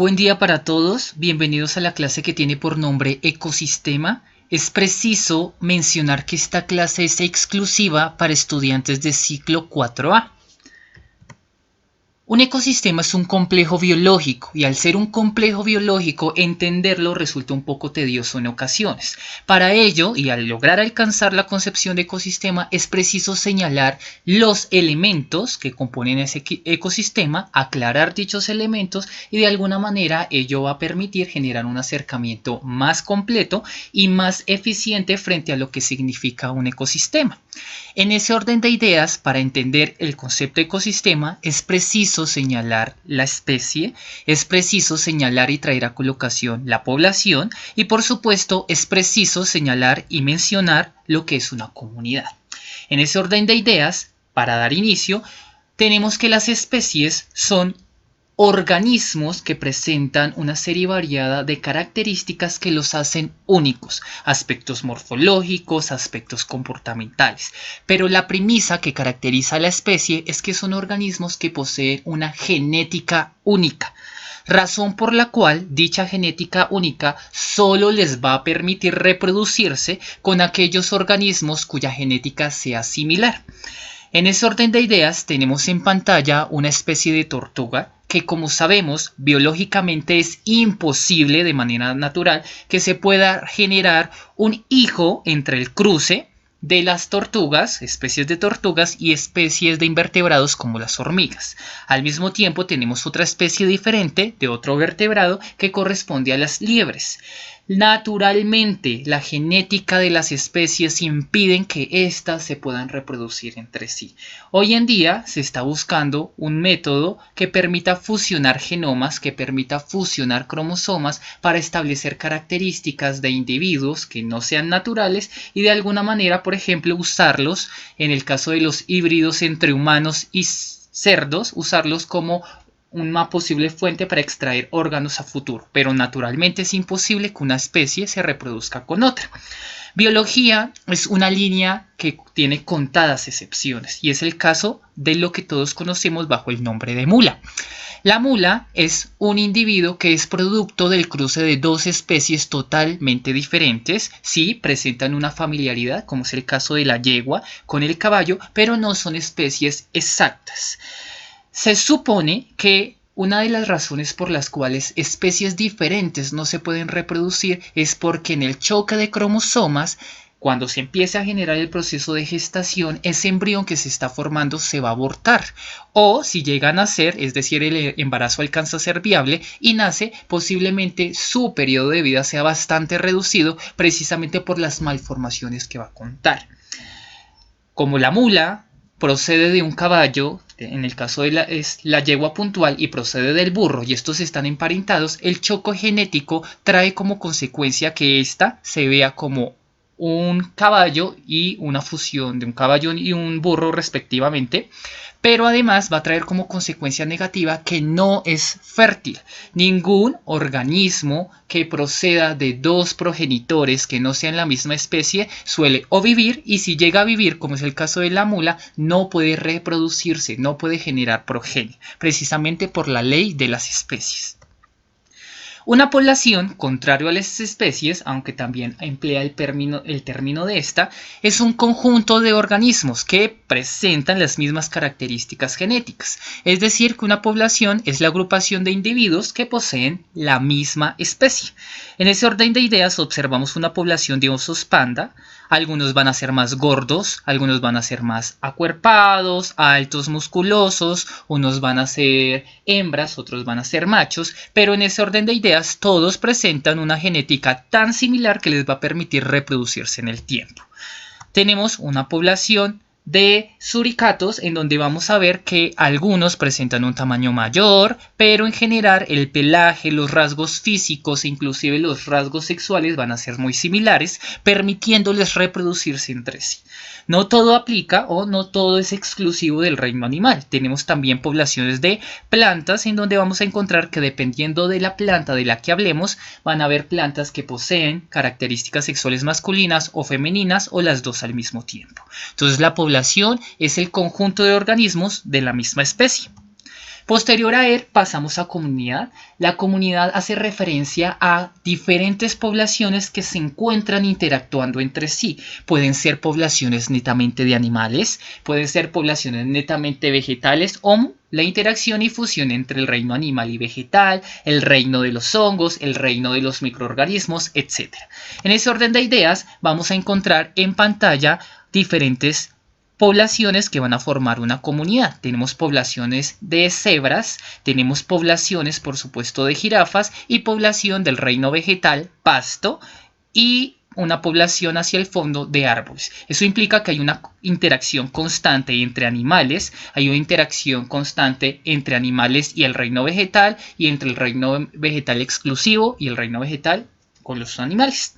Buen día para todos, bienvenidos a la clase que tiene por nombre Ecosistema. Es preciso mencionar que esta clase es exclusiva para estudiantes de ciclo 4A. Un ecosistema es un complejo biológico y al ser un complejo biológico entenderlo resulta un poco tedioso en ocasiones. Para ello y al lograr alcanzar la concepción de ecosistema es preciso señalar los elementos que componen ese ecosistema, aclarar dichos elementos y de alguna manera ello va a permitir generar un acercamiento más completo y más eficiente frente a lo que significa un ecosistema. En ese orden de ideas, para entender el concepto de ecosistema, es preciso señalar la especie, es preciso señalar y traer a colocación la población y por supuesto es preciso señalar y mencionar lo que es una comunidad. En ese orden de ideas, para dar inicio, tenemos que las especies son organismos que presentan una serie variada de características que los hacen únicos, aspectos morfológicos, aspectos comportamentales. Pero la premisa que caracteriza a la especie es que son organismos que poseen una genética única, razón por la cual dicha genética única solo les va a permitir reproducirse con aquellos organismos cuya genética sea similar. En ese orden de ideas tenemos en pantalla una especie de tortuga que, como sabemos, biológicamente es imposible de manera natural que se pueda generar un hijo entre el cruce de las tortugas, especies de tortugas y especies de invertebrados como las hormigas. Al mismo tiempo tenemos otra especie diferente de otro vertebrado que corresponde a las liebres. Naturalmente, la genética de las especies impiden que éstas se puedan reproducir entre sí. Hoy en día se está buscando un método que permita fusionar genomas, que permita fusionar cromosomas para establecer características de individuos que no sean naturales y de alguna manera, por ejemplo, usarlos, en el caso de los híbridos entre humanos y cerdos, usarlos como una posible fuente para extraer órganos a futuro, pero naturalmente es imposible que una especie se reproduzca con otra. Biología es una línea que tiene contadas excepciones y es el caso de lo que todos conocemos bajo el nombre de mula. La mula es un individuo que es producto del cruce de dos especies totalmente diferentes. Sí, presentan una familiaridad, como es el caso de la yegua con el caballo, pero no son especies exactas. Se supone que una de las razones por las cuales especies diferentes no se pueden reproducir es porque en el choque de cromosomas, cuando se empiece a generar el proceso de gestación, ese embrión que se está formando se va a abortar. O si llega a nacer, es decir, el embarazo alcanza a ser viable y nace, posiblemente su periodo de vida sea bastante reducido precisamente por las malformaciones que va a contar. Como la mula procede de un caballo, en el caso de es la yegua puntual, y procede del burro, y estos están emparentados, el choque genético trae como consecuencia que ésta se vea como un caballo y una fusión de un caballo y un burro respectivamente, pero además va a traer como consecuencia negativa que no es fértil. Ningún organismo que proceda de dos progenitores que no sean la misma especie suele o vivir, y si llega a vivir, como es el caso de la mula, no puede reproducirse, no puede generar progenie, precisamente por la ley de las especies. Una población, contrario a las especies, aunque también emplea el término de esta, es un conjunto de organismos que presentan las mismas características genéticas. Es decir, que una población es la agrupación de individuos que poseen la misma especie. En ese orden de ideas observamos una población de osos panda. Algunos van a ser más gordos, algunos van a ser más acuerpados, altos, musculosos, unos van a ser hembras, otros van a ser machos, pero en ese orden de ideas todos presentan una genética tan similar que les va a permitir reproducirse en el tiempo. Tenemos una población de suricatos en donde vamos a ver que algunos presentan un tamaño mayor, pero en general el pelaje, los rasgos físicos e inclusive los rasgos sexuales van a ser muy similares, permitiéndoles reproducirse entre sí. No todo aplica o no todo es exclusivo del reino animal. Tenemos también poblaciones de plantas en donde vamos a encontrar que dependiendo de la planta de la que hablemos, van a haber plantas que poseen características sexuales masculinas o femeninas o las dos al mismo tiempo. Entonces la población es el conjunto de organismos de la misma especie. Posterior a él pasamos a comunidad. La comunidad hace referencia a diferentes poblaciones que se encuentran interactuando entre sí. Pueden ser poblaciones netamente de animales, pueden ser poblaciones netamente vegetales o la interacción y fusión entre el reino animal y vegetal, el reino de los hongos, el reino de los microorganismos, etc. En ese orden de ideas vamos a encontrar en pantalla diferentes poblaciones que van a formar una comunidad. Tenemos poblaciones de cebras, tenemos poblaciones, por supuesto, de jirafas y población del reino vegetal, pasto, y una población hacia el fondo de árboles. Eso implica que hay una interacción constante entre animales, hay una interacción constante entre animales y el reino vegetal, y entre el reino vegetal exclusivo y el reino vegetal con los animales.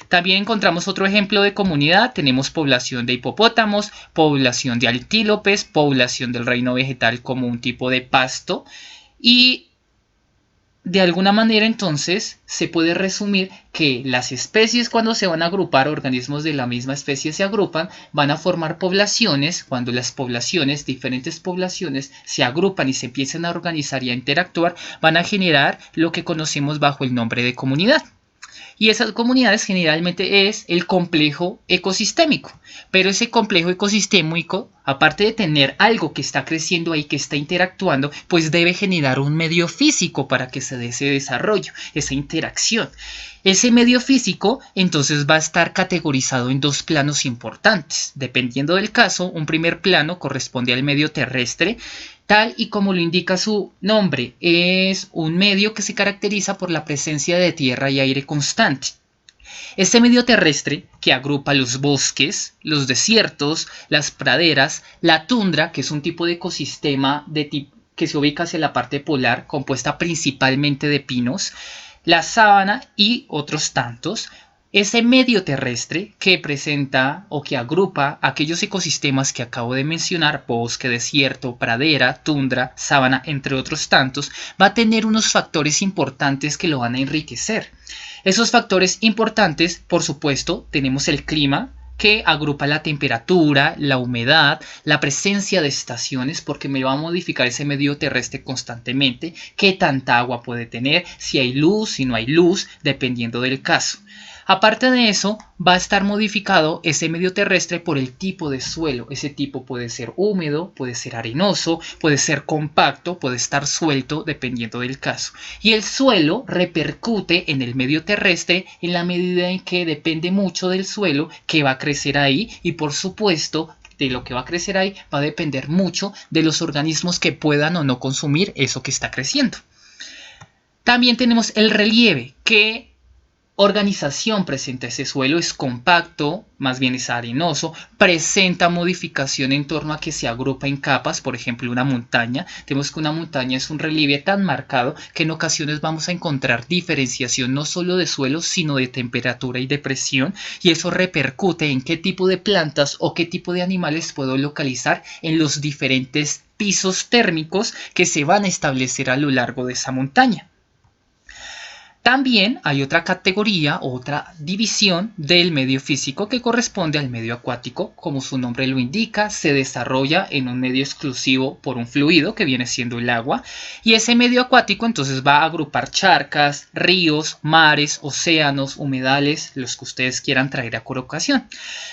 También encontramos otro ejemplo de comunidad. Tenemos población de hipopótamos, población de antílopes, población del reino vegetal como un tipo de pasto. Y de alguna manera entonces se puede resumir que las especies, cuando se van a agrupar, organismos de la misma especie se agrupan, van a formar poblaciones. Cuando las poblaciones, diferentes poblaciones, se agrupan y se empiezan a organizar y a interactuar, van a generar lo que conocemos bajo el nombre de comunidad. Y esas comunidades generalmente es el complejo ecosistémico. Pero ese complejo ecosistémico, aparte de tener algo que está creciendo ahí, que está interactuando, pues debe generar un medio físico para que se dé ese desarrollo, esa interacción. Ese medio físico entonces va a estar categorizado en dos planos importantes. Dependiendo del caso, un primer plano corresponde al medio terrestre, tal y como lo indica su nombre. Es un medio que se caracteriza por la presencia de tierra y aire constante. Este medio terrestre, que agrupa los bosques, los desiertos, las praderas, la tundra, que es un tipo de ecosistema que se ubica hacia la parte polar, compuesta principalmente de pinos, la sabana y otros tantos. Ese medio terrestre que presenta o que agrupa aquellos ecosistemas que acabo de mencionar, bosque, desierto, pradera, tundra, sabana, entre otros tantos, va a tener unos factores importantes que lo van a enriquecer. Esos factores importantes, por supuesto, tenemos el clima, que agrupa la temperatura, la humedad, la presencia de estaciones, porque me va a modificar ese medio terrestre constantemente, qué tanta agua puede tener, si hay luz, si no hay luz, dependiendo del caso. Aparte de eso, va a estar modificado ese medio terrestre por el tipo de suelo. Ese tipo puede ser húmedo, puede ser arenoso, puede ser compacto, puede estar suelto, dependiendo del caso. Y el suelo repercute en el medio terrestre en la medida en que depende mucho del suelo que va a crecer ahí, y por supuesto de lo que va a crecer ahí va a depender mucho de los organismos que puedan o no consumir eso que está creciendo. También tenemos el relieve, que organización presenta ese suelo, es compacto, más bien es arenoso, presenta modificación en torno a que se agrupa en capas. Por ejemplo, una montaña, tenemos que una montaña es un relieve tan marcado que en ocasiones vamos a encontrar diferenciación no solo de suelo, sino de temperatura y de presión, y eso repercute en qué tipo de plantas o qué tipo de animales puedo localizar en los diferentes pisos térmicos que se van a establecer a lo largo de esa montaña. También hay otra categoría, otra división del medio físico que corresponde al medio acuático. Como su nombre lo indica, se desarrolla en un medio exclusivo por un fluido que viene siendo el agua. Y ese medio acuático entonces va a agrupar charcas, ríos, mares, océanos, humedales, los que ustedes quieran traer a colocación.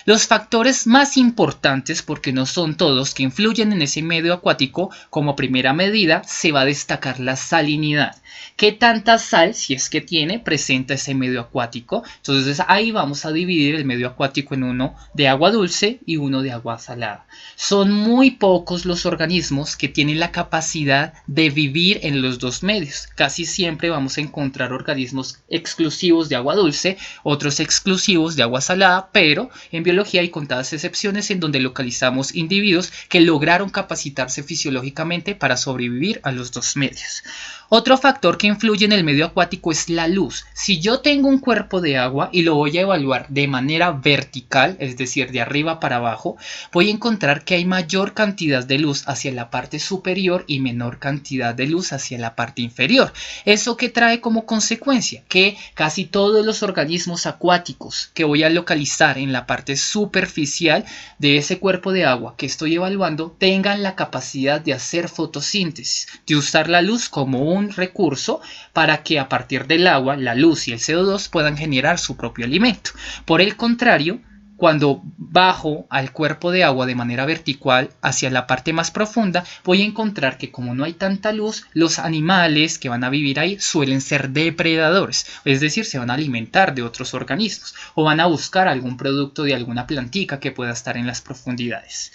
Los factores más importantes, porque no son todos, que influyen en ese medio acuático, como primera medida, se va a destacar la salinidad. ¿Qué tanta sal, si es que tiene, presenta ese medio acuático? Entonces ahí vamos a dividir el medio acuático en uno de agua dulce y uno de agua salada. Son muy pocos los organismos que tienen la capacidad de vivir en los dos medios. Casi siempre vamos a encontrar organismos exclusivos de agua dulce, otros exclusivos de agua salada, pero en biología hay contadas excepciones en donde localizamos individuos que lograron capacitarse fisiológicamente para sobrevivir a los dos medios. Otro factor que influye en el medio acuático es la luz. Si yo tengo un cuerpo de agua y lo voy a evaluar de manera vertical, es decir, de arriba para abajo, voy a encontrar que hay mayor cantidad de luz hacia la parte superior y menor cantidad de luz hacia la parte inferior. ¿Eso qué trae como consecuencia? Que casi todos los organismos acuáticos que voy a localizar en la parte superficial de ese cuerpo de agua que estoy evaluando tengan la capacidad de hacer fotosíntesis, de usar la luz como un recurso para que a partir del agua, la luz y el CO2 puedan generar su propio alimento. Por el contrario, cuando bajo al cuerpo de agua de manera vertical hacia la parte más profunda, voy a encontrar que como no hay tanta luz, los animales que van a vivir ahí suelen ser depredadores, es decir, se van a alimentar de otros organismos o van a buscar algún producto de alguna plantica que pueda estar en las profundidades.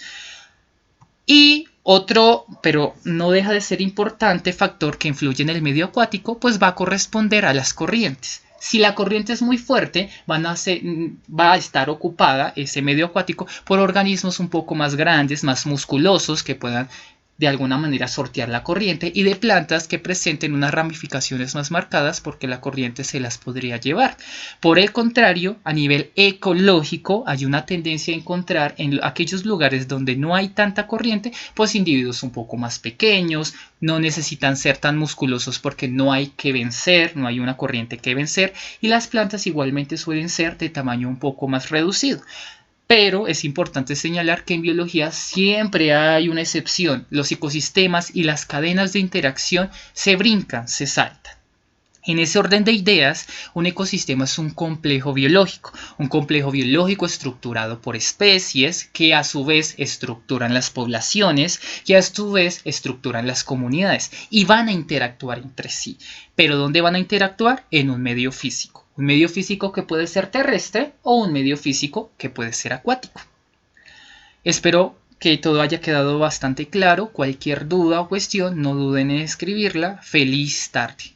Y otro, pero no deja de ser importante, factor que influye en el medio acuático, pues va a corresponder a las corrientes. Si la corriente es muy fuerte, va a estar ocupada ese medio acuático por organismos un poco más grandes, más musculosos, que puedan de alguna manera sortear la corriente, y de plantas que presenten unas ramificaciones más marcadas porque la corriente se las podría llevar. Por el contrario, a nivel ecológico hay una tendencia a encontrar en aquellos lugares donde no hay tanta corriente, pues individuos un poco más pequeños, no necesitan ser tan musculosos porque no hay que vencer, no hay una corriente que vencer, y las plantas igualmente suelen ser de tamaño un poco más reducido. Pero es importante señalar que en biología siempre hay una excepción. Los ecosistemas y las cadenas de interacción se brincan, se saltan. En ese orden de ideas, un ecosistema es un complejo biológico estructurado por especies que a su vez estructuran las poblaciones, que a su vez estructuran las comunidades y van a interactuar entre sí. ¿Pero dónde van a interactuar? En un medio físico. Un medio físico que puede ser terrestre o un medio físico que puede ser acuático. Espero que todo haya quedado bastante claro. Cualquier duda o cuestión, no duden en escribirla. Feliz tarde.